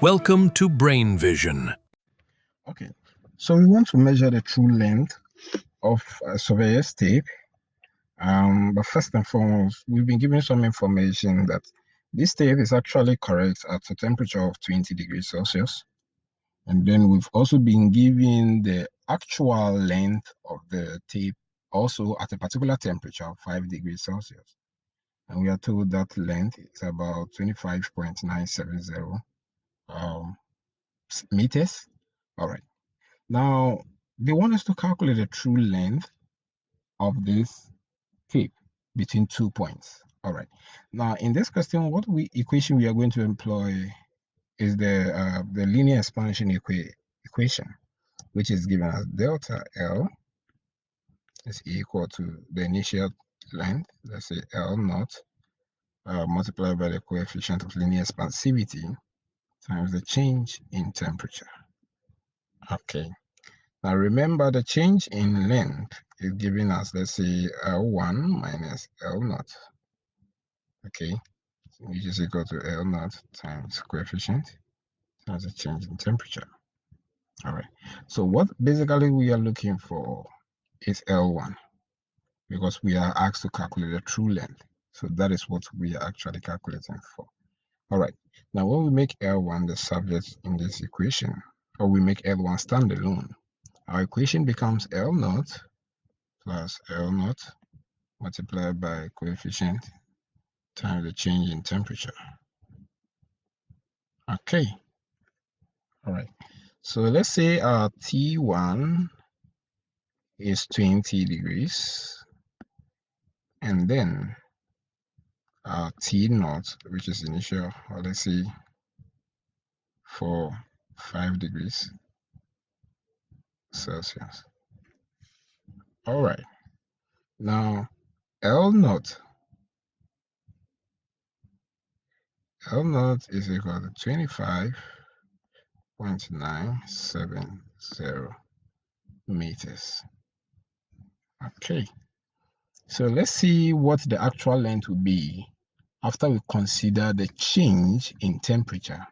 Welcome to Brain Vision. Okay, so we want to measure the true length of a surveyor's tape. But first and foremost, we've been given some information that this tape is actually correct at a temperature of 20 degrees Celsius. And then we've also been given the actual length of the tape also at a particular temperature of 5 degrees Celsius. And we are told that length is about 25.970 meters. All right. Now, they want us to calculate the true length of this tape between 2 points. All right. Now, in this question, what equation we are going to employ is the linear expansion equation, which is given as delta L is equal to the initial length, let's say L naught, multiplied by the coefficient of linear expansivity times the change in temperature. Okay. Now remember, the change in length is giving us, let's say, L1 minus L naught, okay, which is equal to L naught times coefficient times the change in temperature. All right, so what basically we are looking for is L1, because we are asked to calculate the true length. So that is what we are actually calculating for. All right, now when we make L1 the subject in this equation, or we make L1 standalone, our equation becomes L naught plus L naught multiplied by coefficient times the change in temperature. Okay. All right. So let's say our T1 is 20 degrees, and then our T0, which is initial, or let's say for 5 degrees Celsius. All right. Now L0 is equal to 25.970 meters. Okay. So let's see what the actual length will be after we consider the change in temperature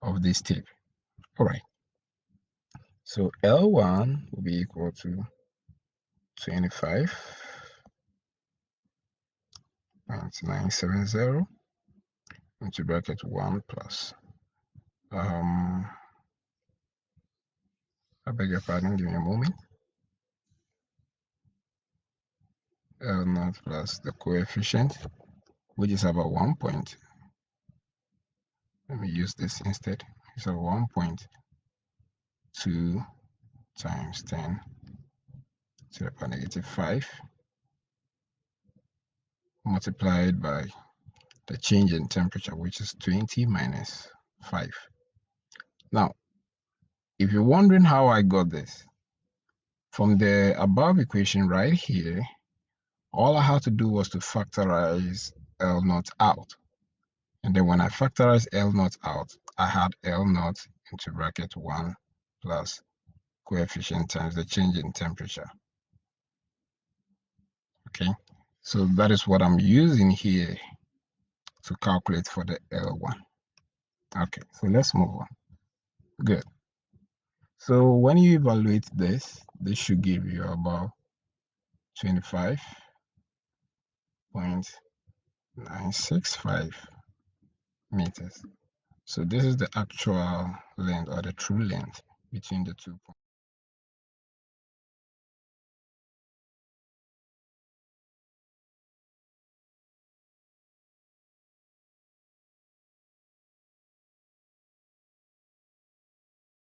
of this tape. All right. So L1 will be equal to 25.970 into bracket 1 plus I beg your pardon, give me a moment. L0 plus the coefficient, which is about 1 point. Let me use this instead. So 1.2 times 10 to the power negative 5 multiplied by the change in temperature, which is 20 minus 5. Now, if you're wondering how I got this, from the above equation right here, all I had to do was to factorize L0 out. And then when I factorized L0 out, I had L0 into bracket 1 plus coefficient times the change in temperature. Okay, so that is what I'm using here to calculate for the L1. Okay, so let's move on. Good. So when you evaluate this should give you about 25.965 meters. So this is the actual length, or the true length, between the 2 points.